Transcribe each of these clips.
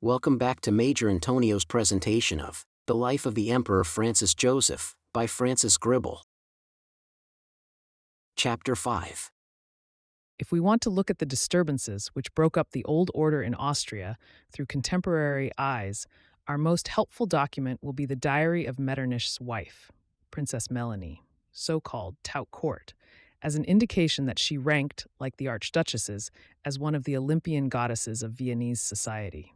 Welcome back to Major Intonio's presentation of The Life of the Emperor Francis Joseph by Francis Gribble. Chapter 5. If we want to look at the disturbances which broke up the old order in Austria through contemporary eyes, our most helpful document will be the diary of Metternich's wife, Princess Melanie, so-called Tout Court, as an indication that she ranked, like the archduchesses, as one of the Olympian goddesses of Viennese society.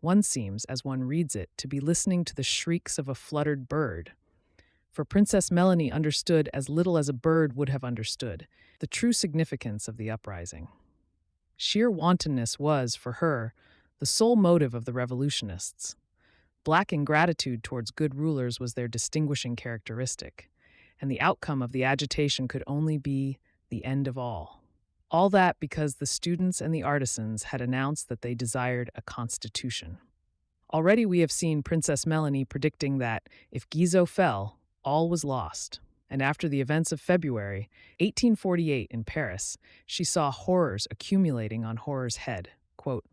One seems, as one reads it, to be listening to the shrieks of a fluttered bird. For Princess Melanie understood as little as a bird would have understood the true significance of the uprising. Sheer wantonness was, for her, the sole motive of the revolutionists. Black ingratitude towards good rulers was their distinguishing characteristic, and the outcome of the agitation could only be the end of all. All that because the students and the artisans had announced that they desired a constitution. Already we have seen Princess Melanie predicting that, if Guizot fell, all was lost. And after the events of February 1848 in Paris, she saw horrors accumulating on horror's head. Quote,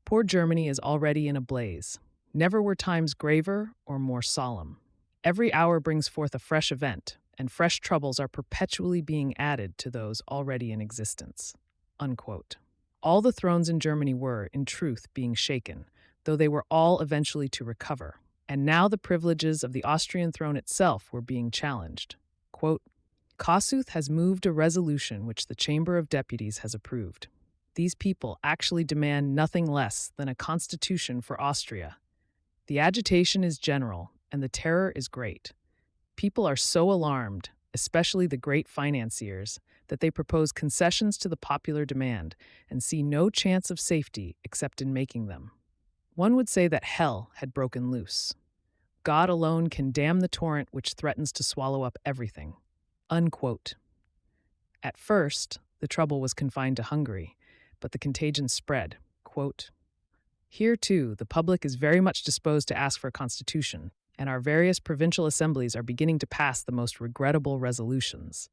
"Poor Germany is already in a blaze. Never were times graver or more solemn. Every hour brings forth a fresh event, and fresh troubles are perpetually being added to those already in existence." Unquote. All the thrones in Germany were, in truth, being shaken, though they were all eventually to recover. And now the privileges of the Austrian throne itself were being challenged. Quote, "Kossuth has moved a resolution which the Chamber of Deputies has approved. These people actually demand nothing less than a constitution for Austria. The agitation is general, and the terror is great. People are so alarmed, especially the great financiers, that they propose concessions to the popular demand and see no chance of safety except in making them. One would say that hell had broken loose. God alone can dam the torrent which threatens to swallow up everything." Unquote. At first, the trouble was confined to Hungary, but the contagion spread. Quote, "Here, too, the public is very much disposed to ask for a constitution, and our various provincial assemblies are beginning to pass the most regrettable resolutions.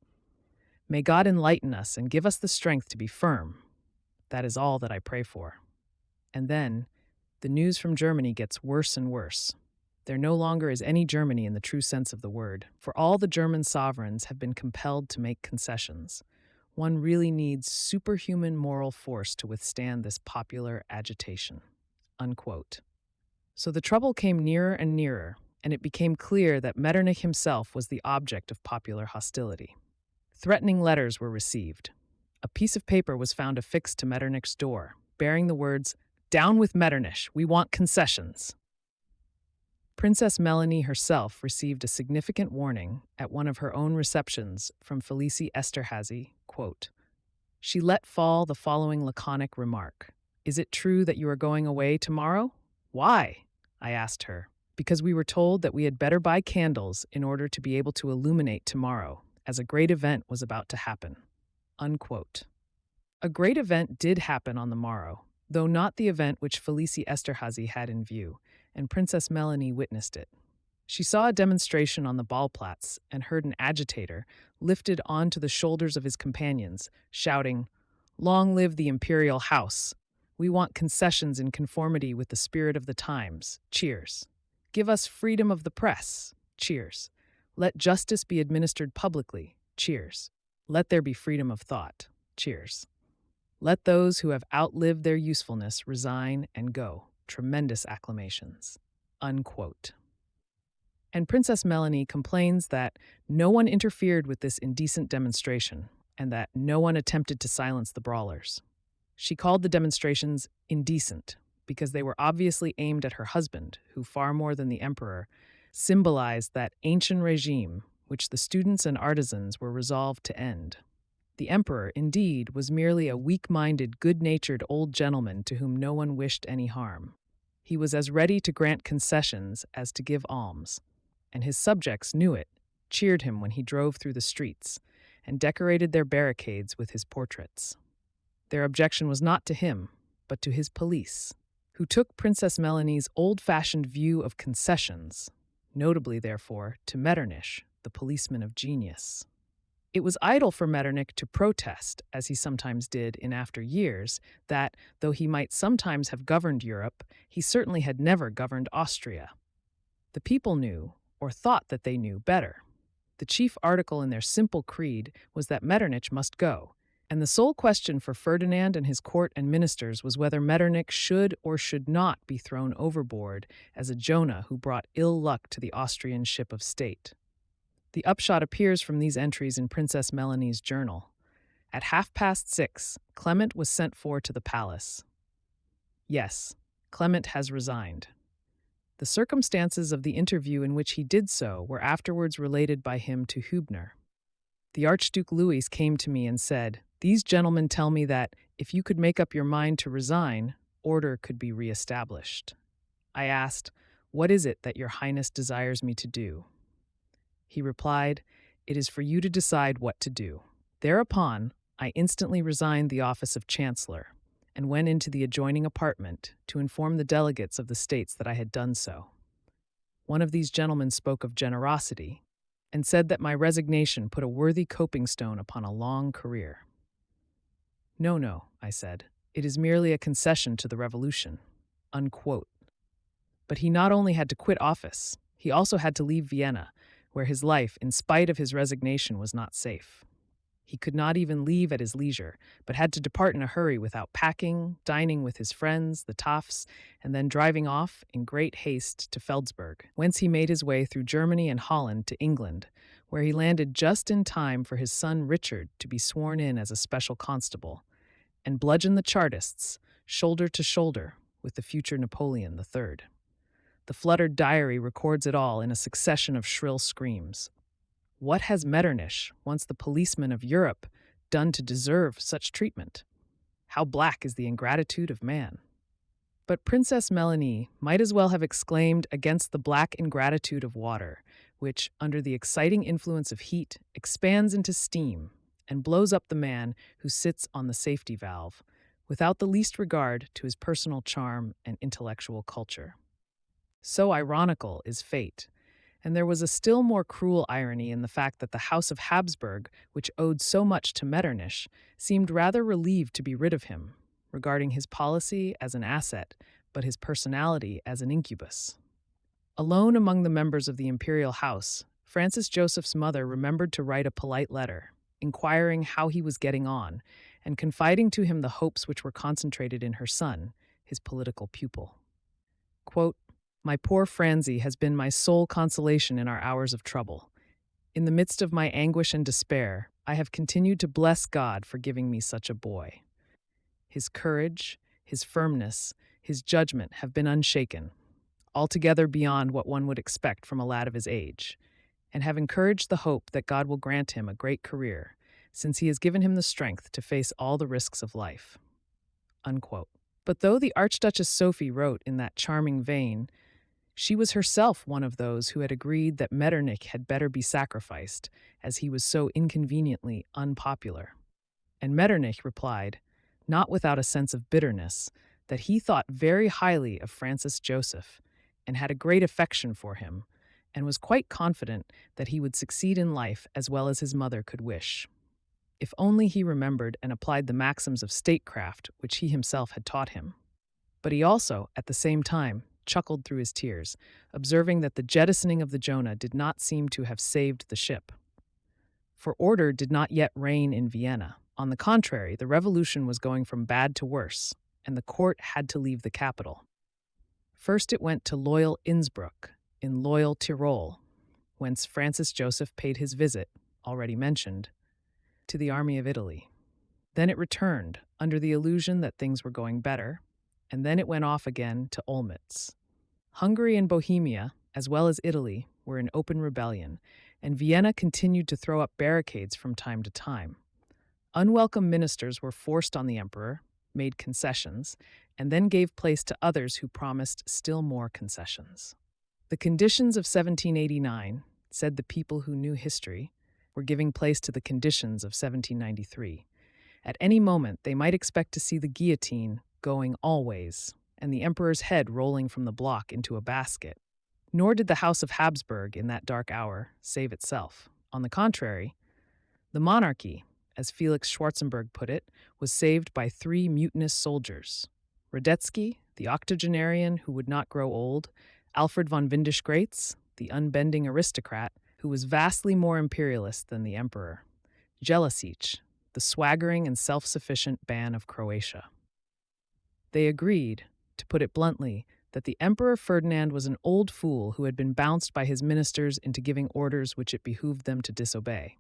May God enlighten us and give us the strength to be firm. That is all that I pray for." And then, the news from Germany gets worse and worse. There no longer is any Germany in the true sense of the word, for all the German sovereigns have been compelled to make concessions. One really needs superhuman moral force to withstand this popular agitation. Unquote. So the trouble came nearer and nearer, and it became clear that Metternich himself was the object of popular hostility. Threatening letters were received. A piece of paper was found affixed to Metternich's door, bearing the words, "Down with Metternich, we want concessions." Princess Melanie herself received a significant warning at one of her own receptions from Felice Esterhazy, quote, "She let fall the following laconic remark. 'Is it true that you are going away tomorrow?' 'Why?' I asked her. 'Because we were told that we had better buy candles in order to be able to illuminate tomorrow, as a great event was about to happen." Unquote. A great event did happen on the morrow, though not the event which Felice Esterhazy had in view, and Princess Melanie witnessed it. She saw a demonstration on the Ballplatz and heard an agitator, lifted onto the shoulders of his companions, shouting, "Long live the Imperial House! We want concessions in conformity with the spirit of the times. Cheers. Give us freedom of the press. Cheers. Let justice be administered publicly. Cheers. Let there be freedom of thought. Cheers. Let those who have outlived their usefulness resign and go. Tremendous acclamations." Unquote. And Princess Melanie complains that no one interfered with this indecent demonstration and that no one attempted to silence the brawlers. She called the demonstrations indecent because they were obviously aimed at her husband, who, far more than the emperor, symbolized that ancient regime which the students and artisans were resolved to end. The emperor, indeed, was merely a weak-minded, good-natured old gentleman to whom no one wished any harm. He was as ready to grant concessions as to give alms, and his subjects knew it, cheered him when he drove through the streets, and decorated their barricades with his portraits. Their objection was not to him, but to his police, who took Princess Melanie's old-fashioned view of concessions, notably, therefore, to Metternich, the policeman of genius. It was idle for Metternich to protest, as he sometimes did in after years, that, though he might sometimes have governed Europe, he certainly had never governed Austria. The people knew, or thought that they knew, better. The chief article in their simple creed was that Metternich must go, and the sole question for Ferdinand and his court and ministers was whether Metternich should or should not be thrown overboard as a Jonah who brought ill luck to the Austrian ship of state. The upshot appears from these entries in Princess Melanie's journal. At 6:30, Clement was sent for to the palace. Yes, Clement has resigned. The circumstances of the interview in which he did so were afterwards related by him to Hübner. The Archduke Louis came to me and said, "These gentlemen tell me that, if you could make up your mind to resign, order could be re-established." I asked, "What is it that your Highness desires me to do?" He replied, "It is for you to decide what to do." Thereupon, I instantly resigned the office of Chancellor and went into the adjoining apartment to inform the delegates of the states that I had done so. One of these gentlemen spoke of generosity and said that my resignation put a worthy coping stone upon a long career. No, I said, it is merely a concession to the revolution. Unquote. But he not only had to quit office, he also had to leave Vienna, where his life, in spite of his resignation, was not safe. He could not even leave at his leisure, but had to depart in a hurry without packing, dining with his friends, the Tafts, and then driving off in great haste to Feldsburg, whence he made his way through Germany and Holland to England, where he landed just in time for his son Richard to be sworn in as a special constable, and bludgeon the Chartists, shoulder to shoulder, with the future Napoleon III. The fluttered diary records it all in a succession of shrill screams. What has Metternich, once the policeman of Europe, done to deserve such treatment? How black is the ingratitude of man? But Princess Melanie might as well have exclaimed against the black ingratitude of water, which, under the exciting influence of heat, expands into steam and blows up the man who sits on the safety valve, without the least regard to his personal charm and intellectual culture. So ironical is fate, and there was a still more cruel irony in the fact that the House of Habsburg, which owed so much to Metternich, seemed rather relieved to be rid of him, regarding his policy as an asset, but his personality as an incubus. Alone among the members of the Imperial House, Francis Joseph's mother remembered to write a polite letter, inquiring how he was getting on, and confiding to him the hopes which were concentrated in her son, his political pupil. Quote, "My poor Franzi has been my sole consolation in our hours of trouble. In the midst of my anguish and despair, I have continued to bless God for giving me such a boy. His courage, his firmness, his judgment have been unshaken, altogether beyond what one would expect from a lad of his age, and have encouraged the hope that God will grant him a great career, since he has given him the strength to face all the risks of life." Unquote. But though the Archduchess Sophie wrote in that charming vein, she was herself one of those who had agreed that Metternich had better be sacrificed, as he was so inconveniently unpopular. And Metternich replied, not without a sense of bitterness, that he thought very highly of Francis Joseph, and had a great affection for him, and was quite confident that he would succeed in life as well as his mother could wish, if only he remembered and applied the maxims of statecraft which he himself had taught him. But he also, at the same time, chuckled through his tears, observing that the jettisoning of the Jonah did not seem to have saved the ship. For order did not yet reign in Vienna. On the contrary, the revolution was going from bad to worse, and the court had to leave the capital. First it went to loyal Innsbruck, in loyal Tyrol, whence Francis Joseph paid his visit, already mentioned, to the army of Italy. Then it returned, under the illusion that things were going better, and then it went off again to Olmütz. Hungary and Bohemia, as well as Italy, were in open rebellion, and Vienna continued to throw up barricades from time to time. Unwelcome ministers were forced on the emperor, made concessions, and then gave place to others who promised still more concessions. The conditions of 1789, said the people who knew history, were giving place to the conditions of 1793. At any moment they might expect to see the guillotine going always, and the emperor's head rolling from the block into a basket. Nor did the House of Habsburg, in that dark hour, save itself. On the contrary, The monarchy, as Felix Schwarzenberg put it, was saved by three mutinous soldiers: Radetzky, the octogenarian who would not grow old; Alfred von Windischgrätz, the unbending aristocrat who was vastly more imperialist than the emperor; Jellasic, the swaggering and self-sufficient Ban of Croatia. They agreed, to put it bluntly, that the Emperor Ferdinand was an old fool who had been bounced by his ministers into giving orders which it behooved them to disobey.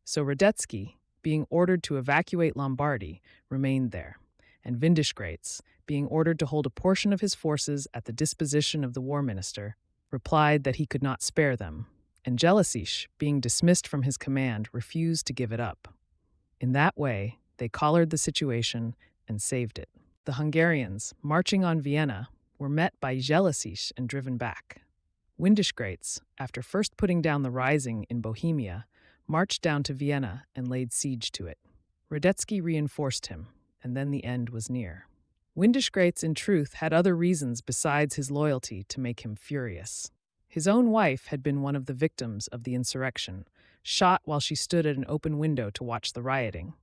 So Radetzky, being ordered to evacuate Lombardy, remained there, and Windischgrätz, being ordered to hold a portion of his forces at the disposition of the war minister, replied that he could not spare them, and Jellasic, being dismissed from his command, refused to give it up. In that way, they collared the situation and saved it. The Hungarians, marching on Vienna, were met by Jellasic and driven back. Windischgrätz, after first putting down the rising in Bohemia, marched down to Vienna and laid siege to it. Radetzky reinforced him, and then the end was near. Windischgrätz, in truth, had other reasons besides his loyalty to make him furious. His own wife had been one of the victims of the insurrection, shot while she stood at an open window to watch the rioting,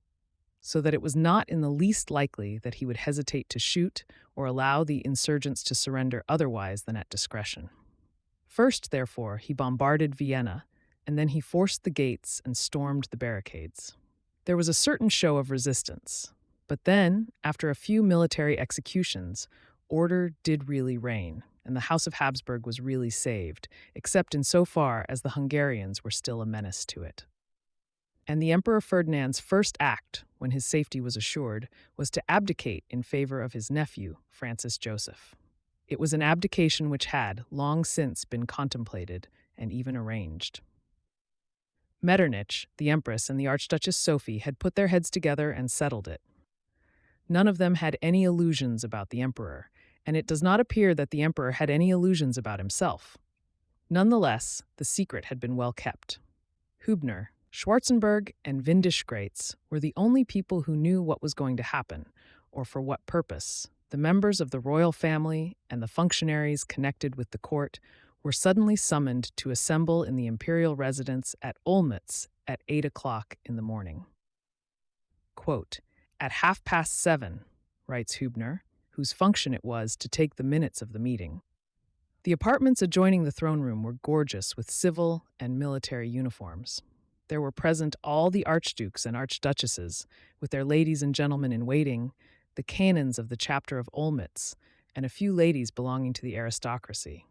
so that it was not in the least likely that he would hesitate to shoot or allow the insurgents to surrender otherwise than at discretion. First, therefore, he bombarded Vienna, and then he forced the gates and stormed the barricades. There was a certain show of resistance, but then, after a few military executions, order did really reign, and the House of Habsburg was really saved, except in so far as the Hungarians were still a menace to it. And the Emperor Ferdinand's first act, when his safety was assured, was to abdicate in favor of his nephew, Francis Joseph. It was an abdication which had, long since, been contemplated and even arranged. Metternich, the Empress, and the Archduchess Sophie had put their heads together and settled it. None of them had any illusions about the Emperor, and it does not appear that the Emperor had any illusions about himself. Nonetheless, the secret had been well kept. Hübner, Schwarzenberg, and Windischgrätz were the only people who knew what was going to happen, or for what purpose. The members of the royal family and the functionaries connected with the court were suddenly summoned to assemble in the imperial residence at Olmütz at 8 o'clock in the morning. Quote, "At 7:30, writes Hübner, whose function it was to take the minutes of the meeting. The apartments adjoining the throne room were gorgeous with civil and military uniforms. There were present all the archdukes and archduchesses, with their ladies and gentlemen in waiting, the canons of the chapter of Olmütz, and a few ladies belonging to the aristocracy.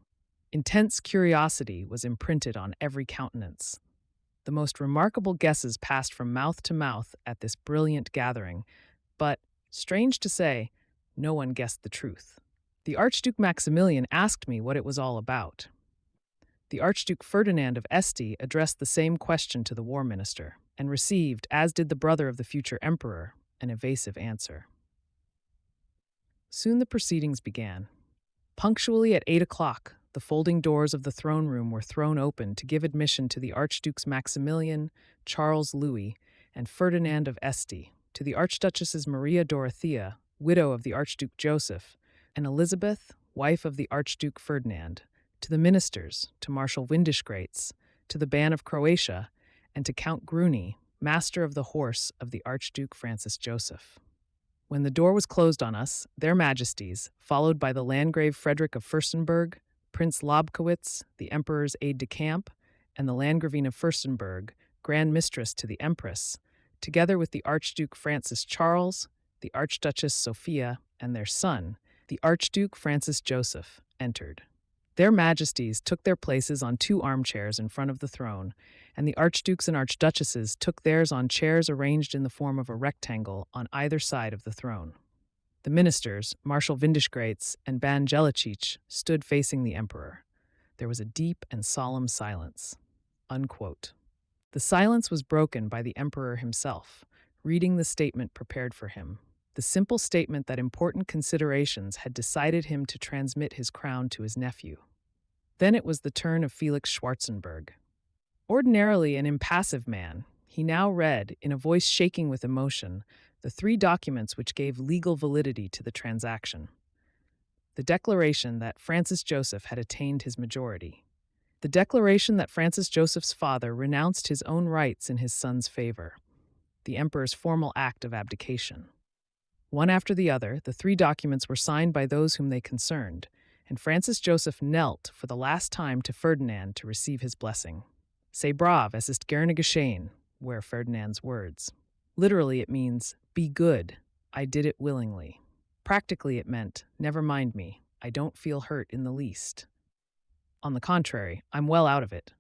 Intense curiosity was imprinted on every countenance. The most remarkable guesses passed from mouth to mouth at this brilliant gathering, but, strange to say, no one guessed the truth. The Archduke Maximilian asked me what it was all about. The Archduke Ferdinand of Este addressed the same question to the war minister, and received, as did the brother of the future emperor, an evasive answer. Soon the proceedings began. Punctually at 8 o'clock, the folding doors of the throne room were thrown open to give admission to the Archdukes Maximilian, Charles Louis, and Ferdinand of Este, to the Archduchesses Maria Dorothea, widow of the Archduke Joseph, and Elizabeth, wife of the Archduke Ferdinand, to the ministers, to Marshal Windischgrätz, to the Ban of Croatia, and to Count Gruni, master of the horse of the Archduke Francis Joseph. When the door was closed on us, their majesties, followed by the Landgrave Frederick of Fürstenberg, Prince Lobkowitz, the emperor's aide-de-camp, and the Landgravine of Fürstenberg, Grand Mistress to the Empress, together with the Archduke Francis Charles, the Archduchess Sophia, and their son, the Archduke Francis Joseph, entered. Their majesties took their places on 2 armchairs in front of the throne, and the archdukes and archduchesses took theirs on chairs arranged in the form of a rectangle on either side of the throne. The ministers, Marshal Windischgrätz and Ban Jellasic, stood facing the emperor. There was a deep and solemn silence. Unquote. The silence was broken by the emperor himself, reading the statement prepared for him. The simple statement that important considerations had decided him to transmit his crown to his nephew. Then it was the turn of Felix Schwarzenberg. Ordinarily an impassive man, he now read, in a voice shaking with emotion, the 3 documents which gave legal validity to the transaction. The declaration that Francis Joseph had attained his majority, The declaration that Francis Joseph's father renounced his own rights in his son's favor, the emperor's formal act of abdication. One after the other, the three documents were signed by those whom they concerned, and Francis Joseph knelt for the last time to Ferdinand to receive his blessing. Sei brav, es ist gerne geschehen, were Ferdinand's words. Literally, it means, be good, I did it willingly. Practically, it meant, never mind me, I don't feel hurt in the least. On the contrary, I'm well out of it.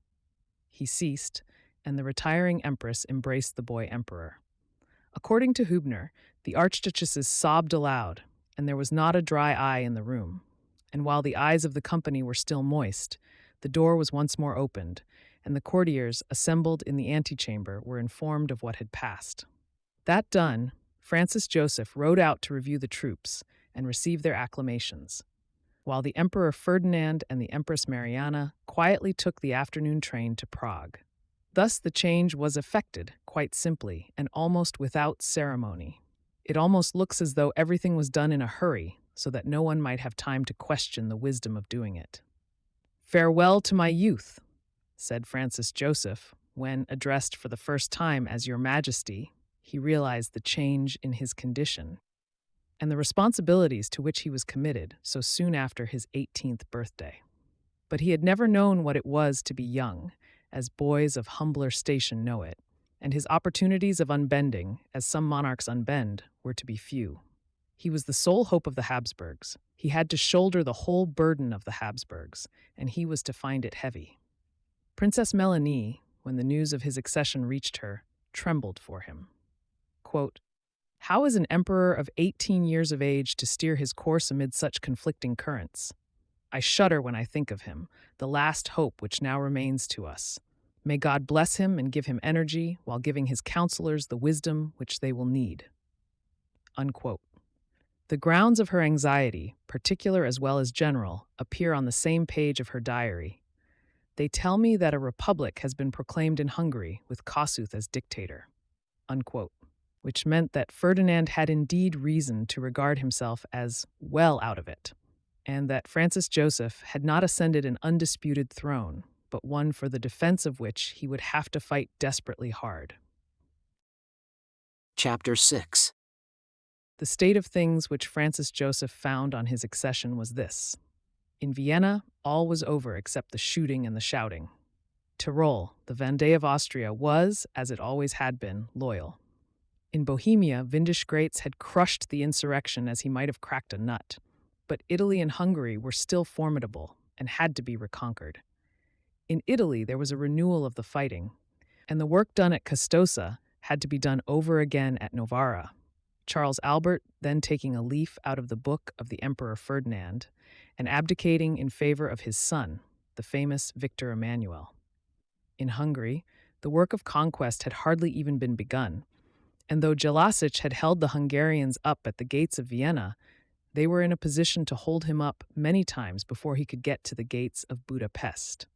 He ceased, and the retiring empress embraced the boy emperor. According to Hübner, the archduchesses sobbed aloud, and there was not a dry eye in the room. And while the eyes of the company were still moist, the door was once more opened, and the courtiers assembled in the antechamber were informed of what had passed. That done, Francis Joseph rode out to review the troops and receive their acclamations, while the Emperor Ferdinand and the Empress Mariana quietly took the afternoon train to Prague. Thus the change was effected, quite simply, and almost without ceremony. It almost looks as though everything was done in a hurry, so that no one might have time to question the wisdom of doing it. "Farewell to my youth," said Francis Joseph, when, addressed for the first time as Your Majesty, he realized the change in his condition and the responsibilities to which he was committed so soon after his 18th birthday. But he had never known what it was to be young, as boys of humbler station know it, and his opportunities of unbending, as some monarchs unbend, were to be few. He was the sole hope of the Habsburgs. He had to shoulder the whole burden of the Habsburgs, and he was to find it heavy. Princess Melanie, when the news of his accession reached her, trembled for him. Quote, "How is an emperor of 18 years of age to steer his course amid such conflicting currents? I shudder when I think of him, the last hope which now remains to us. May God bless him and give him energy while giving his counselors the wisdom which they will need." Unquote. The grounds of her anxiety, particular as well as general, appear on the same page of her diary. "They tell me that a republic has been proclaimed in Hungary with Kossuth as dictator." Unquote. Which meant that Ferdinand had indeed reason to regard himself as well out of it, and that Francis Joseph had not ascended an undisputed throne, but one for the defense of which he would have to fight desperately hard. Chapter 6. The state of things which Francis Joseph found on his accession was this. In Vienna, all was over except the shooting and the shouting. Tyrol, the Vendée of Austria, was, as it always had been, loyal. In Bohemia, Windisch-Gratz had crushed the insurrection as he might have cracked a nut, but Italy and Hungary were still formidable and had to be reconquered. In Italy, there was a renewal of the fighting, and the work done at Custoza had to be done over again at Novara, Charles Albert then taking a leaf out of the book of the Emperor Ferdinand and abdicating in favor of his son, the famous Victor Emmanuel. In Hungary, the work of conquest had hardly even been begun, and though Jelacic had held the Hungarians up at the gates of Vienna, they were in a position to hold him up many times before he could get to the gates of Budapest.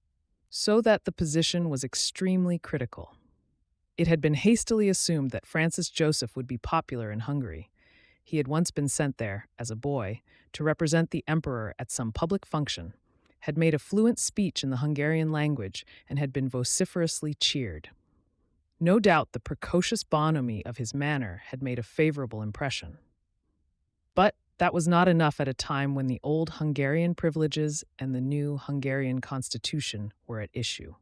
So that the position was extremely critical. It had been hastily assumed that Francis Joseph would be popular in Hungary. He had once been sent there, as a boy, to represent the emperor at some public function, had made a fluent speech in the Hungarian language, and had been vociferously cheered. No doubt the precocious bonhomie of his manner had made a favorable impression. But that was not enough at a time when the old Hungarian privileges and the new Hungarian constitution were at issue.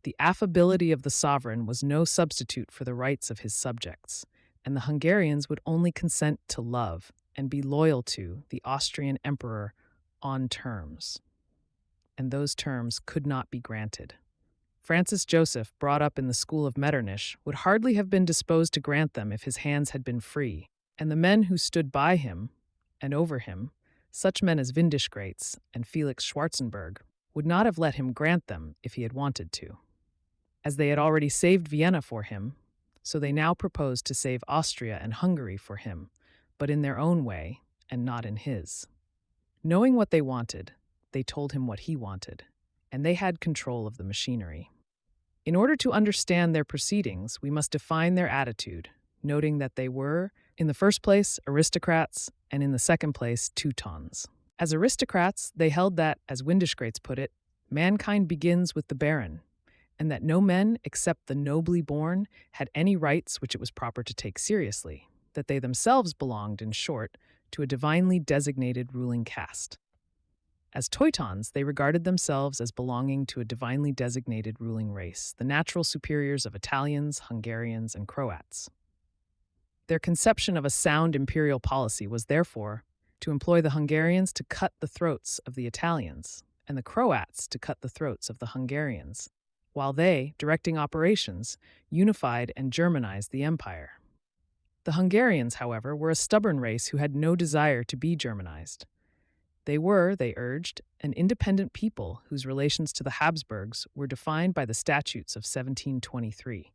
The affability of the sovereign was no substitute for the rights of his subjects, and the Hungarians would only consent to love and be loyal to the Austrian emperor on terms. And those terms could not be granted. Francis Joseph, brought up in the school of Metternich, would hardly have been disposed to grant them if his hands had been free, and the men who stood by him and over him, such men as Windisch-Gratz and Felix Schwarzenberg, would not have let him grant them if he had wanted to. As they had already saved Vienna for him, so they now proposed to save Austria and Hungary for him, but in their own way and not in his. Knowing what they wanted, they told him what he wanted, and they had control of the machinery. In order to understand their proceedings, we must define their attitude, noting that they were, in the first place, aristocrats, and in the second place, Teutons. As aristocrats, they held that, as Windisch-Gratz put it, mankind begins with the barren, and that no men except the nobly born had any rights which it was proper to take seriously, that they themselves belonged, in short, to a divinely designated ruling caste. As Teutons, they regarded themselves as belonging to a divinely designated ruling race, the natural superiors of Italians, Hungarians, and Croats. Their conception of a sound imperial policy was, therefore, to employ the Hungarians to cut the throats of the Italians, and the Croats to cut the throats of the Hungarians, while they, directing operations, unified and Germanized the empire. The Hungarians, however, were a stubborn race who had no desire to be Germanized. They were, they urged, an independent people whose relations to the Habsburgs were defined by the statutes of 1723,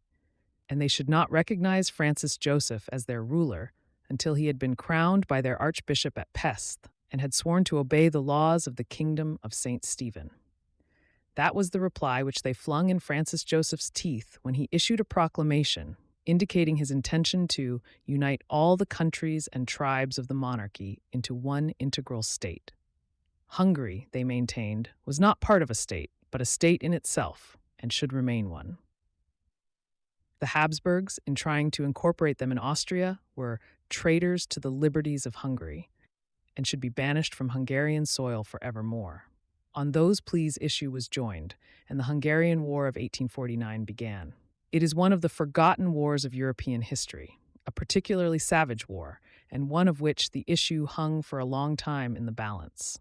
and they should not recognize Francis Joseph as their ruler until he had been crowned by their archbishop at Pest and had sworn to obey the laws of the kingdom of St. Stephen. That was the reply which they flung in Francis Joseph's teeth when he issued a proclamation indicating his intention to unite all the countries and tribes of the monarchy into one integral state. Hungary, they maintained, was not part of a state, but a state in itself, and should remain one. The Habsburgs, in trying to incorporate them in Austria, were traitors to the liberties of Hungary, and should be banished from Hungarian soil forevermore. On those pleas issue was joined, and the Hungarian War of 1849 began. It is one of the forgotten wars of European history, a particularly savage war, and one of which the issue hung for a long time in the balance.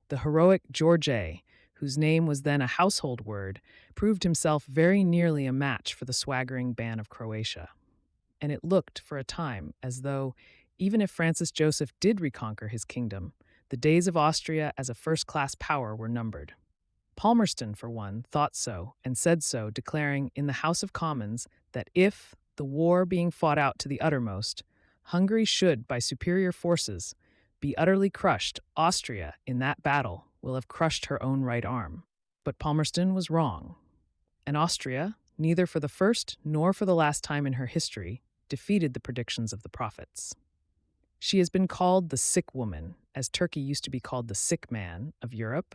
The heroic George, whose name was then a household word, proved himself very nearly a match for the swaggering band of Croatia. And it looked, for a time, as though, even if Francis Joseph did reconquer his kingdom, the days of Austria as a first-class power were numbered. Palmerston, for one, thought so and said so, declaring in the House of Commons that if, the war being fought out to the uttermost, Hungary should, by superior forces, be utterly crushed, Austria, in that battle, will have crushed her own right arm. But Palmerston was wrong, and Austria, neither for the first nor for the last time in her history, defeated the predictions of the prophets. She has been called the sick woman, as Turkey used to be called the sick man of Europe,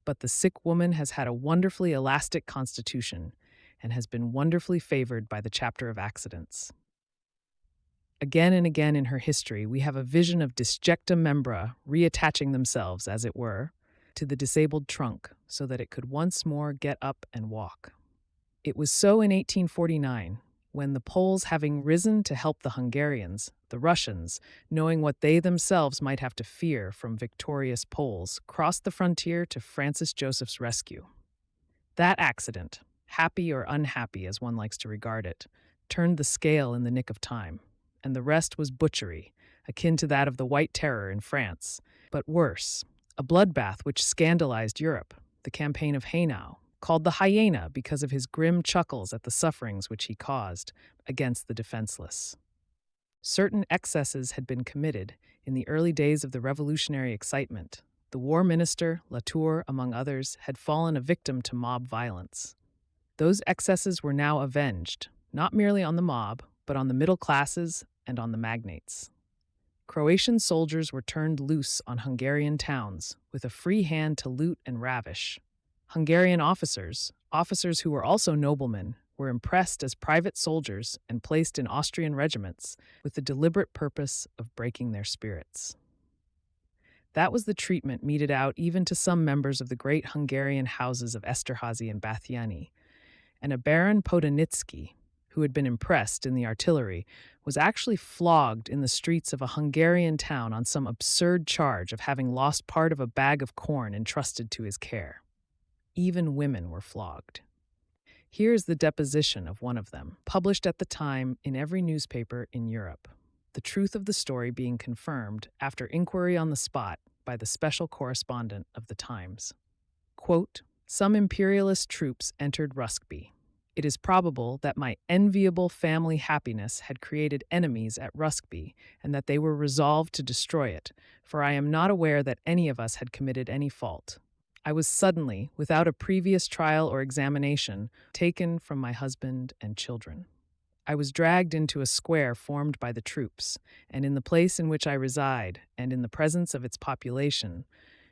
but the sick woman has had a wonderfully elastic constitution and has been wonderfully favored by the chapter of accidents. Again and again in her history, we have a vision of disjecta membra reattaching themselves, as it were, to the disabled trunk so that it could once more get up and walk. It was so in 1849, when the Poles, having risen to help the Hungarians, the Russians, knowing what they themselves might have to fear from victorious Poles, crossed the frontier to Francis Joseph's rescue. That accident, happy or unhappy as one likes to regard it, turned the scale in the nick of time, and the rest was butchery, akin to that of the White Terror in France, but worse, a bloodbath which scandalized Europe, the campaign of Haynau, called the hyena because of his grim chuckles at the sufferings which he caused against the defenseless. Certain excesses had been committed in the early days of the revolutionary excitement. The war minister, Latour, among others, had fallen a victim to mob violence. Those excesses were now avenged, not merely on the mob, but on the middle classes and on the magnates. Croatian soldiers were turned loose on Hungarian towns with a free hand to loot and ravish. Hungarian officers who were also noblemen, were impressed as private soldiers and placed in Austrian regiments with the deliberate purpose of breaking their spirits. That was the treatment meted out even to some members of the great Hungarian houses of Esterházy and Batthyány, and a Baron Podanitsky, who had been impressed in the artillery, was actually flogged in the streets of a Hungarian town on some absurd charge of having lost part of a bag of corn entrusted to his care. Even women were flogged. Here is the deposition of one of them, published at the time in every newspaper in Europe, the truth of the story being confirmed after inquiry on the spot by the special correspondent of the Times. Quote, "Some imperialist troops entered Rusby. It is probable that my enviable family happiness had created enemies at Rusby, and that they were resolved to destroy it, for I am not aware that any of us had committed any fault. I was suddenly, without a previous trial or examination, taken from my husband and children. I was dragged into a square formed by the troops, and in the place in which I reside, and in the presence of its population,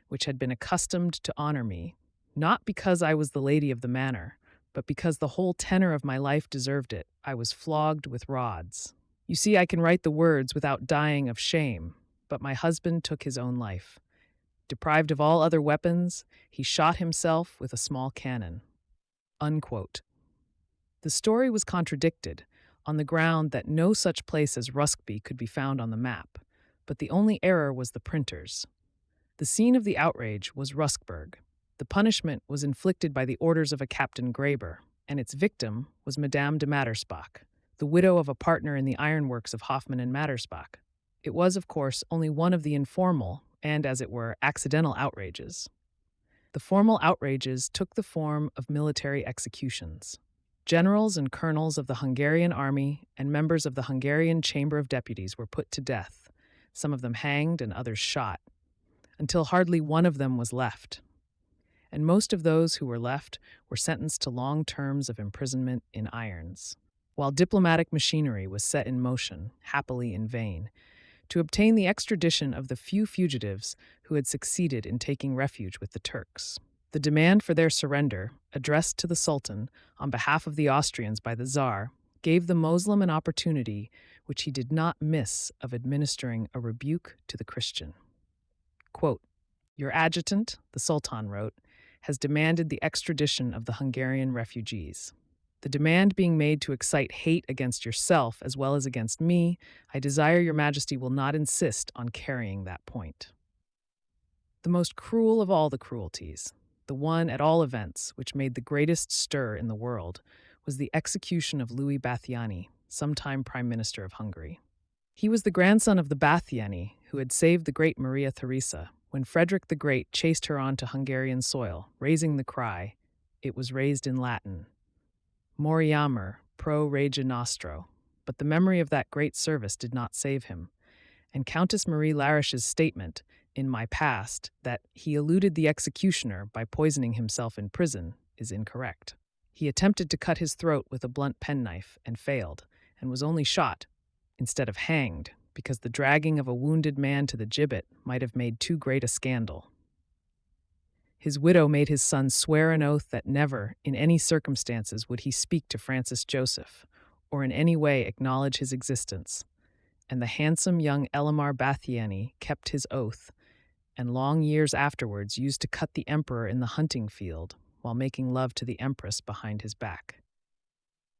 which had been accustomed to honor me, Not because I was the lady of the manor, but because the whole tenor of my life deserved it. I was flogged with rods. You see, I can write the words without dying of shame, but my husband took his own life. Deprived of all other weapons, he shot himself with a small cannon." Unquote. The story was contradicted on the ground that no such place as Ruskby could be found on the map, but the only error was the printer's. The scene of the outrage was Ruskburg. The punishment was inflicted by the orders of a Captain Graber, and its victim was Madame de Mattersbach, the widow of a partner in the ironworks of Hoffmann and Mattersbach. It was, of course, only one of the informal and, as it were, accidental outrages. The formal outrages took the form of military executions. Generals and colonels of the Hungarian army and members of the Hungarian Chamber of Deputies were put to death, some of them hanged and others shot, until hardly one of them was left. And most of those who were left were sentenced to long terms of imprisonment in irons, while diplomatic machinery was set in motion, happily in vain, to obtain the extradition of the few fugitives who had succeeded in taking refuge with the Turks. The demand for their surrender, addressed to the Sultan on behalf of the Austrians by the Tsar, gave the Moslem an opportunity which he did not miss of administering a rebuke to the Christian. Quote, "Your adjutant," the Sultan wrote, "has demanded the extradition of the Hungarian refugees. The demand being made to excite hate against yourself as well as against me, I desire your Majesty will not insist on carrying that point." The most cruel of all the cruelties, the one at all events which made the greatest stir in the world, was the execution of Louis Bathyany, sometime Prime Minister of Hungary. He was the grandson of the Bathyany who had saved the great Maria Theresa when Frederick the Great chased her onto Hungarian soil, raising the cry, it was raised in Latin, Moriamer pro rege nostro, but the memory of that great service did not save him, and Countess Marie Larish's statement, in My Past, that he eluded the executioner by poisoning himself in prison is incorrect. He attempted to cut his throat with a blunt penknife and failed, and was only shot, instead of hanged, because the dragging of a wounded man to the gibbet might have made too great a scandal. His widow made his son swear an oath that never, in any circumstances, would he speak to Francis Joseph, or in any way acknowledge his existence. And the handsome young Elimar Bathyany kept his oath, and long years afterwards used to cut the emperor in the hunting field while making love to the empress behind his back.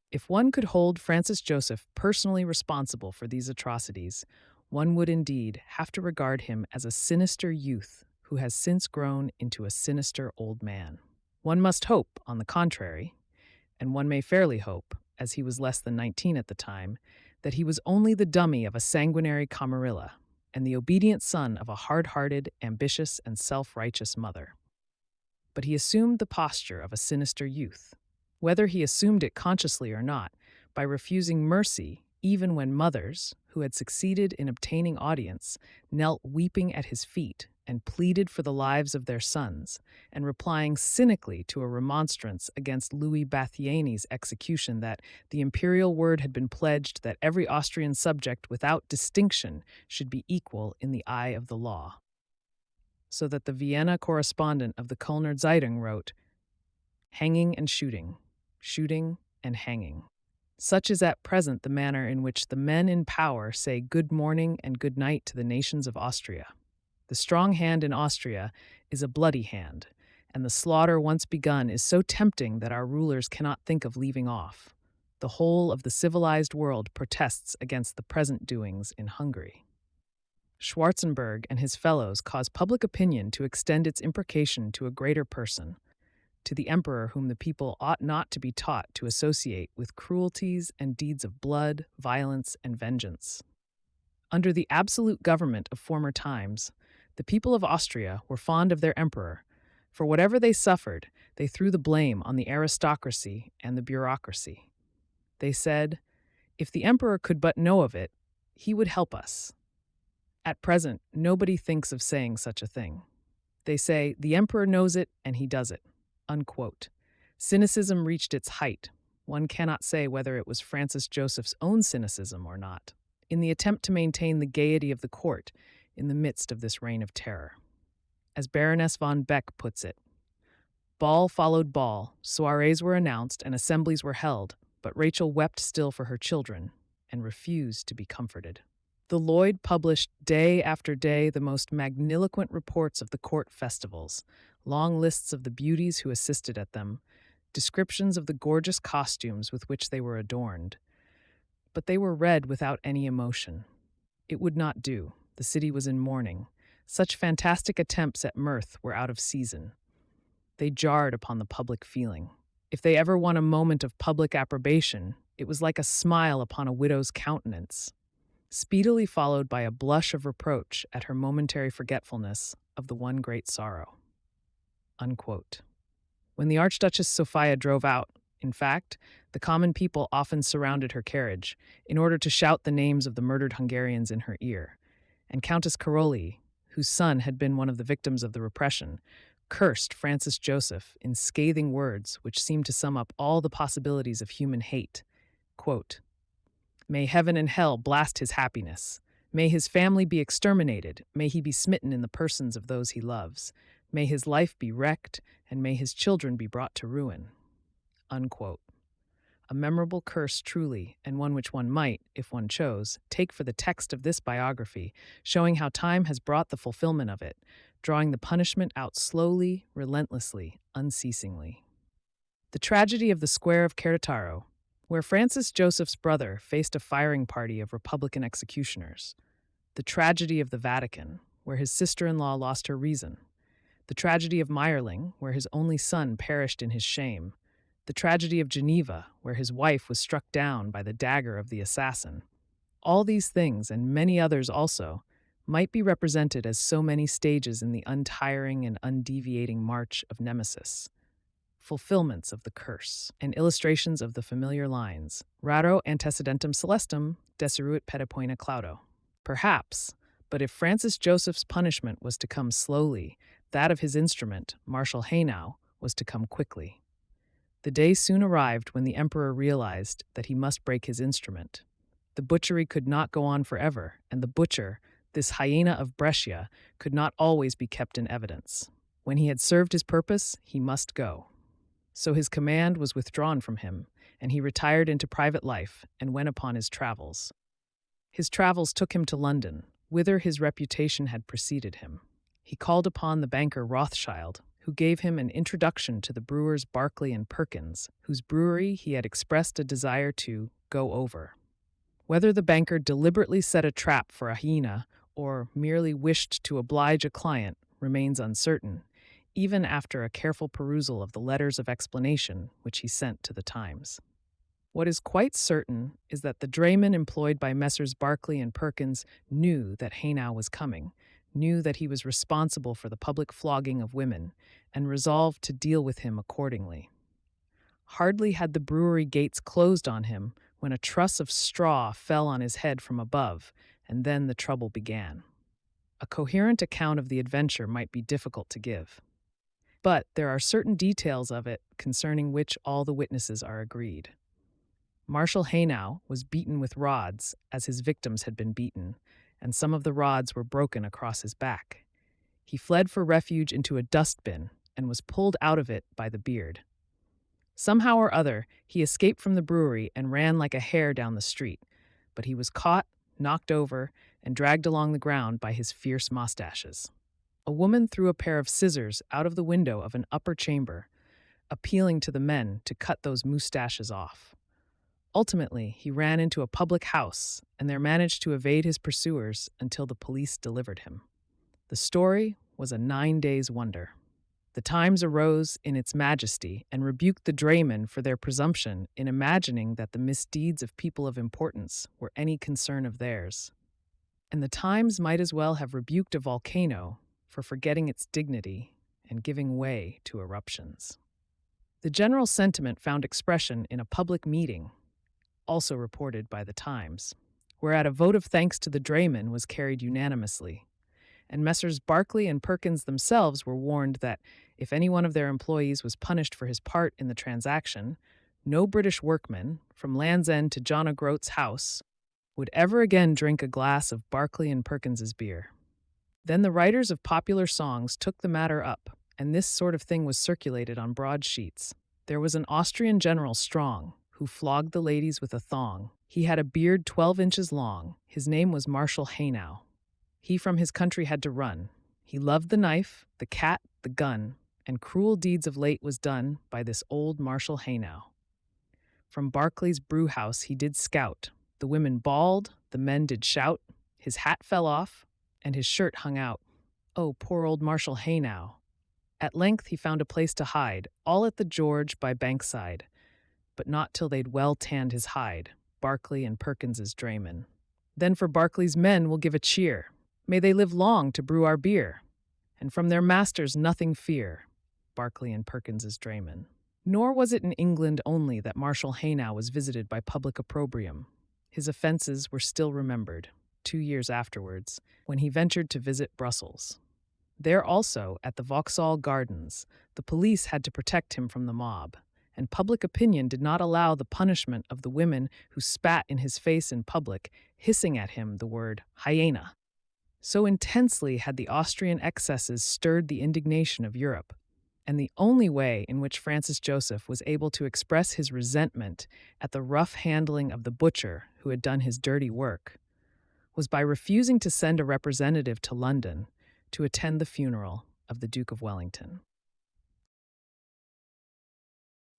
If one could hold Francis Joseph personally responsible for these atrocities, one would indeed have to regard him as a sinister youth who has since grown into a sinister old man. One must hope, on the contrary, and one may fairly hope, as he was less than 19 at the time, that he was only the dummy of a sanguinary camarilla and the obedient son of a hard-hearted, ambitious, and self-righteous mother. But he assumed the posture of a sinister youth, whether he assumed it consciously or not, by refusing mercy even when mothers, who had succeeded in obtaining audience, knelt weeping at his feet and pleaded for the lives of their sons, and replying cynically to a remonstrance against Louis Bathyany's execution that the imperial word had been pledged that every Austrian subject without distinction should be equal in the eye of the law. So that the Vienna correspondent of the Kölner Zeitung wrote, "Hanging and shooting and hanging. Such is at present the manner in which the men in power say good morning and good night to the nations of Austria. The strong hand in Austria is a bloody hand, and the slaughter once begun is so tempting that our rulers cannot think of leaving off. The whole of the civilized world protests against the present doings in Hungary." Schwarzenberg and his fellows cause public opinion to extend its imprecation to a greater person, to the emperor whom the people ought not to be taught to associate with cruelties and deeds of blood, violence, and vengeance. Under the absolute government of former times, the people of Austria were fond of their emperor. For whatever they suffered, they threw the blame on the aristocracy and the bureaucracy. They said, if the emperor could but know of it, he would help us. At present, nobody thinks of saying such a thing. They say, the emperor knows it and he does it. Unquote. Cynicism reached its height. One cannot say whether it was Francis Joseph's own cynicism or not, in the attempt to maintain the gaiety of the court in the midst of this reign of terror. As Baroness von Beck puts it, Ball followed ball, soirees were announced, and assemblies were held, but Rachel wept still for her children and refused to be comforted. The Lloyd published day after day the most magniloquent reports of the court festivals, long lists of the beauties who assisted at them, descriptions of the gorgeous costumes with which they were adorned. But they were read without any emotion. It would not do. The city was in mourning. Such fantastic attempts at mirth were out of season. They jarred upon the public feeling. If they ever won a moment of public approbation, it was like a smile upon a widow's countenance, speedily followed by a blush of reproach at her momentary forgetfulness of the one great sorrow. Unquote. When the Archduchess Sophia drove out, in fact, the common people often surrounded her carriage in order to shout the names of the murdered Hungarians in her ear, and Countess Karoli, whose son had been one of the victims of the repression, cursed Francis Joseph in scathing words which seemed to sum up all the possibilities of human hate. Quote, "May heaven and hell blast his happiness. May his family be exterminated. May he be smitten in the persons of those he loves. May his life be wrecked, and may his children be brought to ruin." Unquote. A memorable curse truly, and one which one might, if one chose, take for the text of this biography, showing how time has brought the fulfillment of it, drawing the punishment out slowly, relentlessly, unceasingly. The tragedy of the square of Querétaro, where Francis Joseph's brother faced a firing party of Republican executioners. The tragedy of the Vatican, where his sister-in-law lost her reason. The tragedy of Meyerling, where his only son perished in his shame. The tragedy of Geneva, where his wife was struck down by the dagger of the assassin. All these things, and many others also, might be represented as so many stages in the untiring and undeviating march of Nemesis. Fulfillments of the curse, and illustrations of the familiar lines, raro antecedentem celestum deseruit pedipoina claudo. Perhaps, but if Francis Joseph's punishment was to come slowly, that of his instrument, Marshal Haynau, was to come quickly. The day soon arrived when the emperor realized that he must break his instrument. The butchery could not go on forever, and the butcher, this hyena of Brescia, could not always be kept in evidence. When he had served his purpose, he must go. So his command was withdrawn from him, and he retired into private life and went upon his travels. His travels took him to London, whither his reputation had preceded him. He called upon the banker Rothschild, who gave him an introduction to the brewers Barclay and Perkins, whose brewery he had expressed a desire to go over. Whether the banker deliberately set a trap for a hyena or merely wished to oblige a client remains uncertain, even after a careful perusal of the letters of explanation which he sent to the Times. What is quite certain is that the drayman employed by Messrs. Barclay and Perkins knew that Haynau was coming, knew that he was responsible for the public flogging of women, and resolved to deal with him accordingly. Hardly had the brewery gates closed on him when a truss of straw fell on his head from above, and then the trouble began. A coherent account of the adventure might be difficult to give. But there are certain details of it concerning which all the witnesses are agreed. Marshal Haynau was beaten with rods, as his victims had been beaten, and some of the rods were broken across his back. He fled for refuge into a dustbin and was pulled out of it by the beard. Somehow or other, he escaped from the brewery and ran like a hare down the street, but he was caught, knocked over, and dragged along the ground by his fierce mustaches. A woman threw a pair of scissors out of the window of an upper chamber, appealing to the men to cut those mustaches off. Ultimately, he ran into a public house and there managed to evade his pursuers until the police delivered him. The story was a 9 days' wonder. The Times arose in its majesty and rebuked the draymen for their presumption in imagining that the misdeeds of people of importance were any concern of theirs. And the Times might as well have rebuked a volcano for forgetting its dignity and giving way to eruptions. The general sentiment found expression in a public meeting, also reported by the Times, whereat a vote of thanks to the draymen was carried unanimously, and Messrs. Barclay and Perkins themselves were warned that if any one of their employees was punished for his part in the transaction, no British workman, from Land's End to John O'Groat's house, would ever again drink a glass of Barclay and Perkins's beer. Then the writers of popular songs took the matter up, and this sort of thing was circulated on broadsheets. There was an Austrian general strong, who flogged the ladies with a thong. He had a beard 12 inches long. His name was Marshal Haynau. He from his country had to run. He loved the knife, the cat, the gun, and cruel deeds of late was done by this old Marshal Haynau. From Barclay's brew house he did scout. The women bawled, the men did shout. His hat fell off, and his shirt hung out. Oh, poor old Marshal Haynau. At length he found a place to hide, all at the George by Bankside, but not till they'd well tanned his hide, Barclay and Perkins's draymen. Then for Barclay's men we'll give a cheer. May they live long to brew our beer, and from their masters nothing fear, Barclay and Perkins's draymen. Nor was it in England only that Marshal Haynau was visited by public opprobrium. His offences were still remembered, 2 years afterwards, when he ventured to visit Brussels. There also, at the Vauxhall Gardens, the police had to protect him from the mob, and public opinion did not allow the punishment of the women who spat in his face in public, hissing at him the word hyena. So intensely had the Austrian excesses stirred the indignation of Europe, and the only way in which Francis Joseph was able to express his resentment at the rough handling of the butcher who had done his dirty work was by refusing to send a representative to London to attend the funeral of the Duke of Wellington.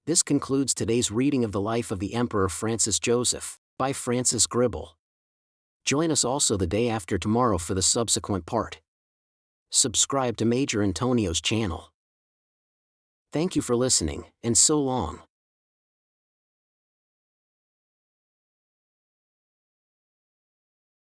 This concludes today's reading of the life of the Emperor Francis Joseph, by Francis Gribble. Join us also the day after tomorrow for the subsequent part. Subscribe to Major Intonio's channel. Thank you for listening, and so long.